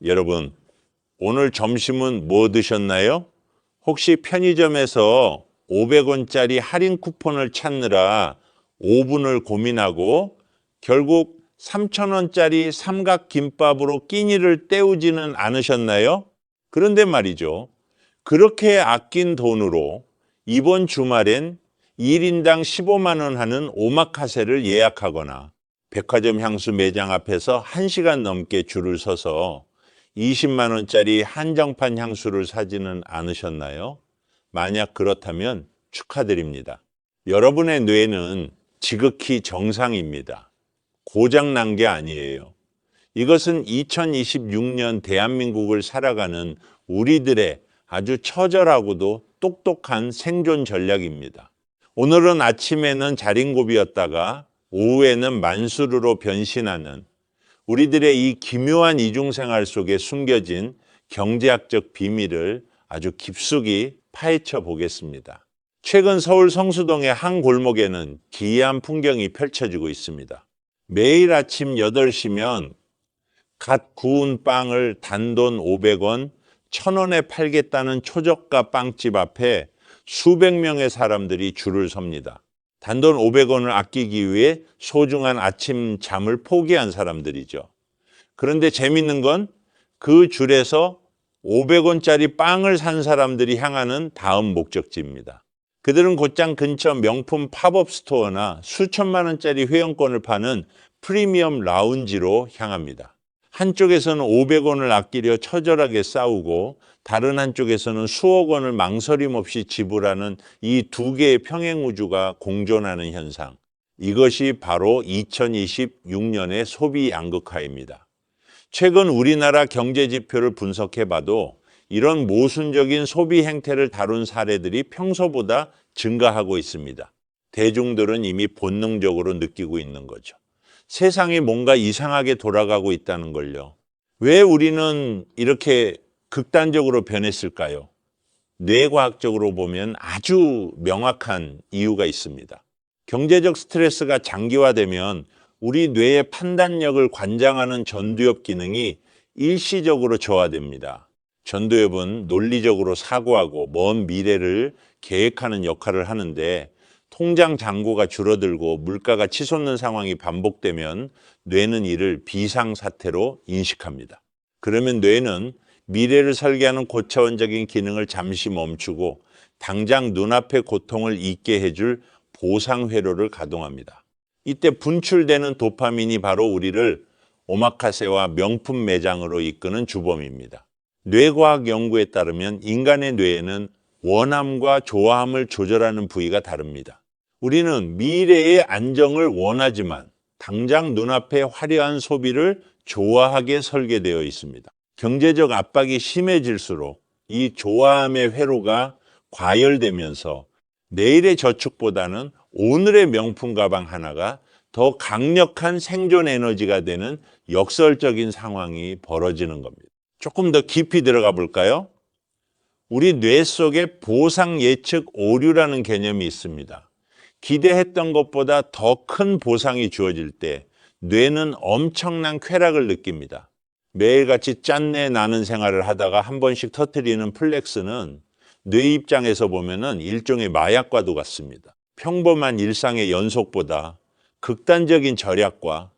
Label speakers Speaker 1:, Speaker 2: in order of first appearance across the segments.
Speaker 1: 여러분, 오늘 점심은 뭐 드셨나요? 혹시 편의점에서 500원짜리 할인 쿠폰을 찾느라 5분을 고민하고 결국 3,000원짜리 삼각김밥으로 끼니를 때우지는 않으셨나요? 그런데 말이죠. 그렇게 아낀 돈으로 이번 주말엔 1인당 15만 원 하는 오마카세를 예약하거나 백화점 향수 매장 앞에서 1시간 넘게 줄을 서서 20만 원짜리 한정판 향수를 사지는 않으셨나요? 만약 그렇다면 축하드립니다. 여러분의 뇌는 지극히 정상입니다. 고장 난 게 아니에요. 이것은 2026년 대한민국을 살아가는 우리들의 아주 처절하고도 똑똑한 생존 전략입니다. 오늘은 아침에는 자린고비였다가 오후에는 만수르로 변신하는 우리들의 이 기묘한 이중생활 속에 숨겨진 경제학적 비밀을 아주 깊숙이 파헤쳐 보겠습니다. 최근 서울 성수동의 한 골목에는 기이한 풍경이 펼쳐지고 있습니다. 매일 아침 8시면 갓 구운 빵을 단돈 500원, 1,000원에 팔겠다는 초저가 빵집 앞에 수백 명의 사람들이 줄을 섭니다. 단돈 500원을 아끼기 위해 소중한 아침 잠을 포기한 사람들이죠. 그런데 재밌는 건 그 줄에서 500원짜리 빵을 산 사람들이 향하는 다음 목적지입니다. 그들은 곧장 근처 명품 팝업 스토어나 수천만 원짜리 회원권을 파는 프리미엄 라운지로 향합니다. 한쪽에서는 500원을 아끼려 처절하게 싸우고 다른 한쪽에서는 수억 원을 망설임 없이 지불하는 이 두 개의 평행우주가 공존하는 현상. 이것이 바로 2026년의 소비 양극화입니다. 최근 우리나라 경제 지표를 분석해 봐도 이런 모순적인 소비 행태를 다룬 사례들이 평소보다 증가하고 있습니다. 대중들은 이미 본능적으로 느끼고 있는 거죠. 세상이 뭔가 이상하게 돌아가고 있다는 걸요. 왜 우리는 이렇게 극단적으로 변했을까요? 뇌과학적으로 보면 아주 명확한 이유가 있습니다. 경제적 스트레스가 장기화되면 우리 뇌의 판단력을 관장하는 전두엽 기능이 일시적으로 저하됩니다. 전두엽은 논리적으로 사고하고 먼 미래를 계획하는 역할을 하는데 통장 잔고가 줄어들고 물가가 치솟는 상황이 반복되면 뇌는 이를 비상사태로 인식합니다. 그러면 뇌는 미래를 설계하는 고차원적인 기능을 잠시 멈추고 당장 눈앞의 고통을 잊게 해줄 보상회로를 가동합니다. 이때 분출되는 도파민이 바로 우리를 오마카세와 명품 매장으로 이끄는 주범입니다. 뇌과학 연구에 따르면 인간의 뇌에는 원함과 좋아함을 조절하는 부위가 다릅니다. 우리는 미래의 안정을 원하지만 당장 눈앞의 화려한 소비를 좋아하게 설계되어 있습니다. 경제적 압박이 심해질수록 이 좋아함의 회로가 과열되면서 내일의 저축보다는 오늘의 명품 가방 하나가 더 강력한 생존 에너지가 되는 역설적인 상황이 벌어지는 겁니다. 조금 더 깊이 들어가 볼까요? 우리 뇌 속에 보상 예측 오류라는 개념이 있습니다. 기대했던 것보다 더 큰 보상이 주어질 때 뇌는 엄청난 쾌락을 느낍니다. 매일같이 짠내 나는 생활을 하다가 한 번씩 터뜨리는 플렉스는 뇌 입장에서 보면은 일종의 마약과도 같습니다. 평범한 일상의 연속보다 극단적인 절약과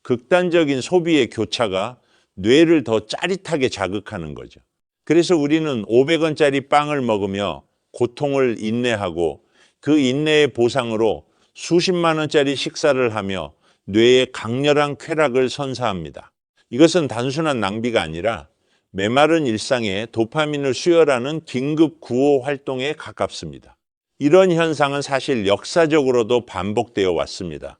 Speaker 1: 극단적인 소비의 교차가 뇌를 더 짜릿하게 자극하는 거죠. 그래서 우리는 500원짜리 빵을 먹으며 고통을 인내하고 그 인내의 보상으로 수십만 원짜리 식사를 하며 뇌의 강렬한 쾌락을 선사합니다. 이것은 단순한 낭비가 아니라 메마른 일상에 도파민을 수혈하는 긴급 구호 활동에 가깝습니다. 이런 현상은 사실 역사적으로도 반복되어 왔습니다.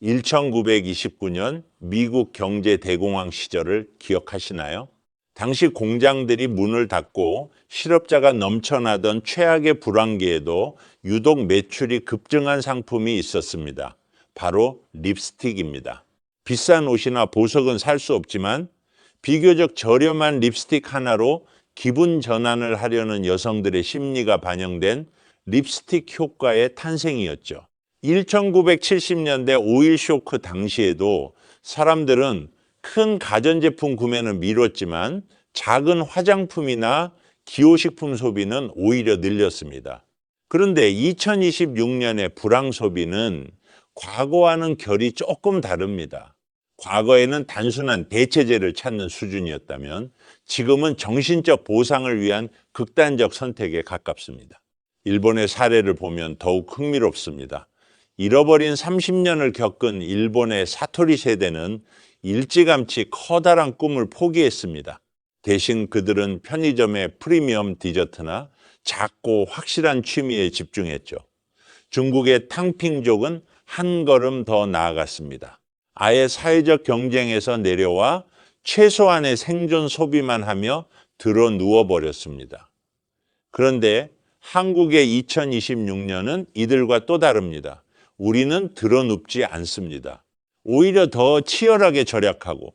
Speaker 1: 1929년 미국 경제 대공황 시절을 기억하시나요? 당시 공장들이 문을 닫고 실업자가 넘쳐나던 최악의 불황기에도 유독 매출이 급증한 상품이 있었습니다. 바로 립스틱입니다. 비싼 옷이나 보석은 살 수 없지만 비교적 저렴한 립스틱 하나로 기분 전환을 하려는 여성들의 심리가 반영된 립스틱 효과의 탄생이었죠. 1970년대 오일 쇼크 당시에도 사람들은 큰 가전제품 구매는 미뤘지만 작은 화장품이나 기호식품 소비는 오히려 늘렸습니다. 그런데 2026년의 불황 소비는 과거와는 결이 조금 다릅니다. 과거에는 단순한 대체제를 찾는 수준이었다면 지금은 정신적 보상을 위한 극단적 선택에 가깝습니다. 일본의 사례를 보면 더욱 흥미롭습니다. 잃어버린 30년을 겪은 일본의 사토리 세대는 일찌감치 커다란 꿈을 포기했습니다. 대신 그들은 편의점의 프리미엄 디저트나 작고 확실한 취미에 집중했죠. 중국의 탕핑족은 한 걸음 더 나아갔습니다. 아예 사회적 경쟁에서 내려와 최소한의 생존 소비만 하며 들어 누워버렸습니다. 그런데 한국의 2026년은 이들과 또 다릅니다. 우리는 들어 눕지 않습니다. 오히려 더 치열하게 절약하고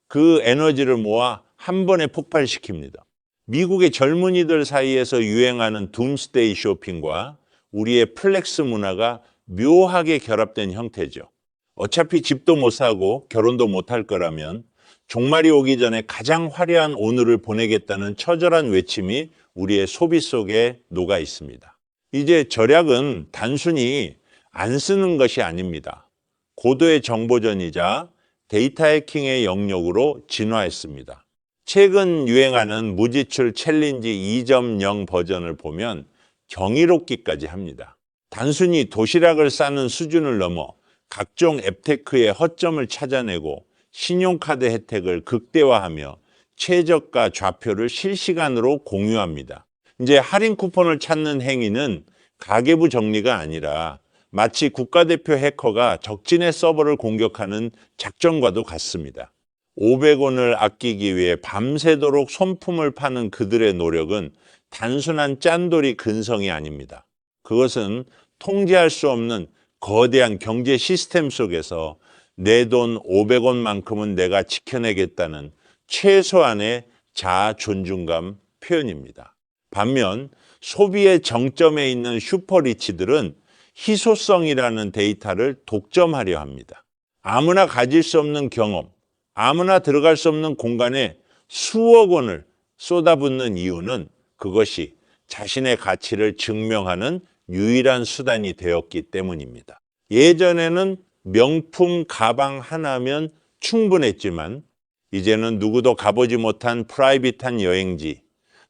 Speaker 1: 그 에너지를 모아 한 번에 폭발시킵니다. 미국의 젊은이들 사이에서 유행하는 둠스데이 쇼핑과 우리의 플렉스 문화가 묘하게 결합된 형태죠. 어차피 집도 못 사고 결혼도 못 할 거라면 종말이 오기 전에 가장 화려한 오늘을 보내겠다는 처절한 외침이 우리의 소비 속에 녹아 있습니다. 이제 절약은 단순히 안 쓰는 것이 아닙니다. 고도의 정보전이자 데이터 해킹의 영역으로 진화했습니다. 최근 유행하는 무지출 챌린지 2.0 버전을 보면 경이롭기까지 합니다. 단순히 도시락을 싸는 수준을 넘어 각종 앱테크의 허점을 찾아내고 신용카드 혜택을 극대화하며 최저가 좌표를 실시간으로 공유합니다. 이제 할인 쿠폰을 찾는 행위는 가계부 정리가 아니라 마치 국가대표 해커가 적진의 서버를 공격하는 작전과도 같습니다. 500원을 아끼기 위해 밤새도록 손품을 파는 그들의 노력은 단순한 짠돌이 근성이 아닙니다. 그것은 통제할 수 없는 거대한 경제 시스템 속에서 내 돈 500원만큼은 내가 지켜내겠다는 최소한의 자아 존중감 표현입니다. 반면 소비의 정점에 있는 슈퍼리치들은 희소성이라는 데이터를 독점하려 합니다. 아무나 가질 수 없는 경험, 아무나 들어갈 수 없는 공간에 수억 원을 쏟아붓는 이유는 그것이 자신의 가치를 증명하는 유일한 수단이 되었기 때문입니다. 예전에는 명품 가방 하나면 충분했지만 이제는 누구도 가보지 못한 프라이빗한 여행지,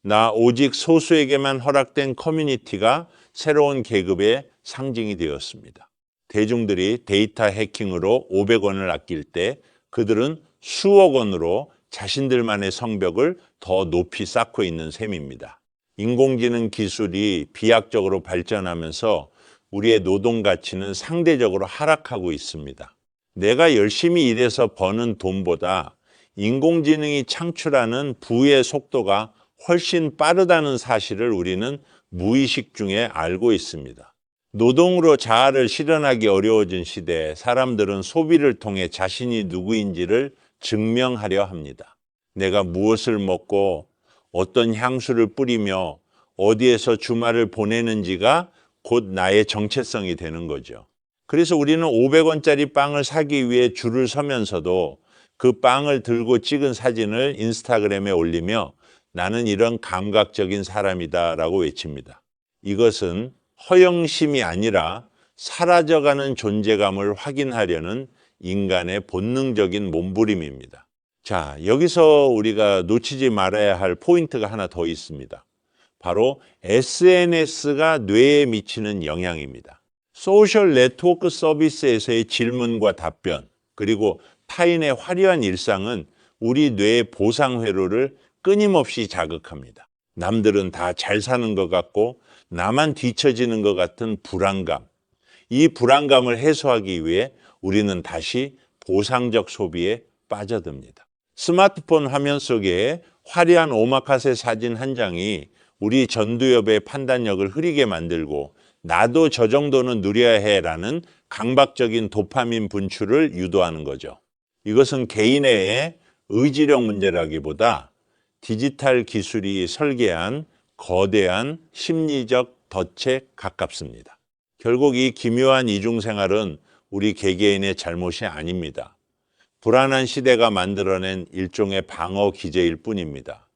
Speaker 1: 나 오직 소수에게만 허락된 커뮤니티가 새로운 계급의 상징이 되었습니다. 대중들이 데이터 해킹으로 500원을 아낄 때 그들은 수억 원으로 자신들만의 성벽을 더 높이 쌓고 있는 셈입니다. 인공지능 기술이 비약적으로 발전하면서 우리의 노동 가치는 상대적으로 하락하고 있습니다. 내가 열심히 일해서 버는 돈보다 인공지능이 창출하는 부의 속도가 훨씬 빠르다는 사실을 우리는 무의식 중에 알고 있습니다. 노동으로 자아를 실현하기 어려워진 시대에 사람들은 소비를 통해 자신이 누구인지를 증명하려 합니다. 내가 무엇을 먹고 어떤 향수를 뿌리며 어디에서 주말을 보내는지가 곧 나의 정체성이 되는 거죠. 그래서 우리는 500원짜리 빵을 사기 위해 줄을 서면서도 그 빵을 들고 찍은 사진을 인스타그램에 올리며 나는 이런 감각적인 사람이다 라고 외칩니다. 이것은 허영심이 아니라 사라져가는 존재감을 확인하려는 인간의 본능적인 몸부림입니다. 자, 여기서 우리가 놓치지 말아야 할 포인트가 하나 더 있습니다. 바로 SNS가 뇌에 미치는 영향입니다. 소셜 네트워크 서비스에서의 질문과 답변, 그리고 타인의 화려한 일상은 우리 뇌의 보상 회로를 끊임없이 자극합니다. 남들은 다 잘 사는 것 같고 나만 뒤처지는 것 같은 불안감. 이 불안감을 해소하기 위해 우리는 다시 보상적 소비에 빠져듭니다. 스마트폰 화면 속에 화려한 오마카세 사진 한 장이 우리 전두엽의 판단력을 흐리게 만들고 나도 저 정도는 누려야 해라는 강박적인 도파민 분출을 유도하는 거죠. 이것은 개인의 의지력 문제라기보다 디지털 기술이 설계한 거대한 심리적 덫에 가깝습니다. 결국 이 기묘한 이중생활은 우리 개개인의 잘못이 아닙니다. 불안한 시대가 만들어낸 일종의 방어 기제일 뿐입니다.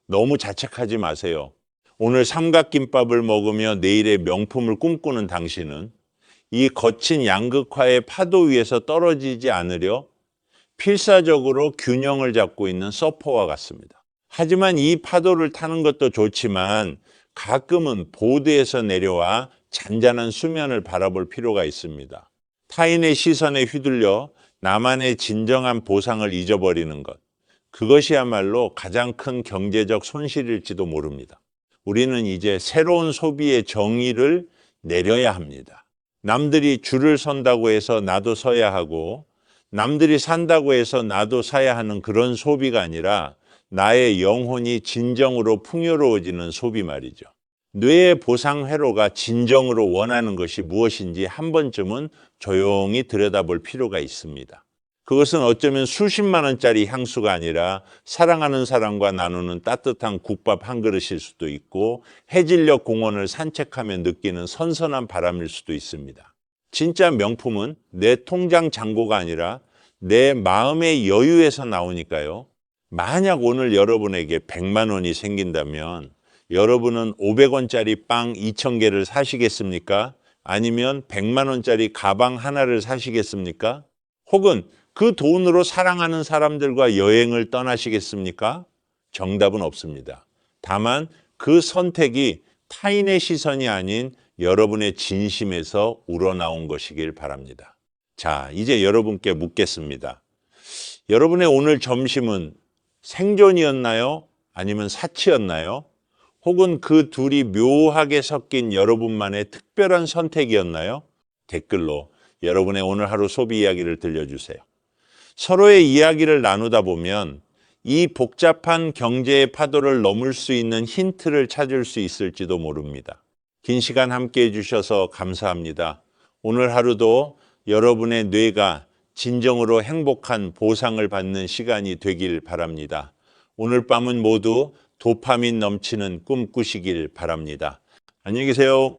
Speaker 1: 너무 자책하지 마세요. 오늘 삼각김밥을 먹으며 내일의 명품을 꿈꾸는 당신은 이 거친 양극화의 파도 위에서 떨어지지 않으려 필사적으로 균형을 잡고 있는 서퍼와 같습니다. 하지만 이 파도를 타는 것도 좋지만 가끔은 보드에서 내려와 잔잔한 수면을 바라볼 필요가 있습니다. 타인의 시선에 휘둘려 나만의 진정한 보상을 잊어버리는 것, 그것이야말로 가장 큰 경제적 손실일지도 모릅니다. 우리는 이제 새로운 소비의 정의를 내려야 합니다. 남들이 줄을 선다고 해서 나도 서야 하고 남들이 산다고 해서 나도 사야 하는 그런 소비가 아니라 나의 영혼이 진정으로 풍요로워지는 소비 말이죠. 뇌의 보상 회로가 진정으로 원하는 것이 무엇인지 한 번쯤은 조용히 들여다볼 필요가 있습니다. 그것은 어쩌면 수십만 원짜리 향수가 아니라 사랑하는 사람과 나누는 따뜻한 국밥 한 그릇일 수도 있고 해질녘 공원을 산책하며 느끼는 선선한 바람일 수도 있습니다. 진짜 명품은 내 통장 잔고가 아니라 내 마음의 여유에서 나오니까요. 만약 오늘 여러분에게 100만 원이 생긴다면 여러분은 500원짜리 빵 2,000개를 사시겠습니까? 아니면 100만 원짜리 가방 하나를 사시겠습니까? 혹은 그 돈으로 사랑하는 사람들과 여행을 떠나시겠습니까? 정답은 없습니다. 다만 그 선택이 타인의 시선이 아닌 여러분의 진심에서 우러나온 것이길 바랍니다. 자, 이제 여러분께 묻겠습니다. 여러분의 오늘 점심은 생존이었나요? 아니면 사치였나요? 혹은 그 둘이 묘하게 섞인 여러분만의 특별한 선택이었나요? 댓글로 여러분의 오늘 하루 소비 이야기를 들려주세요. 서로의 이야기를 나누다 보면 이 복잡한 경제의 파도를 넘을 수 있는 힌트를 찾을 수 있을지도 모릅니다. 긴 시간 함께 해주셔서 감사합니다. 오늘 하루도 여러분의 뇌가 진정으로 행복한 보상을 받는 시간이 되길 바랍니다. 오늘 밤은 모두 도파민 넘치는 꿈 꾸시길 바랍니다. 안녕히 계세요.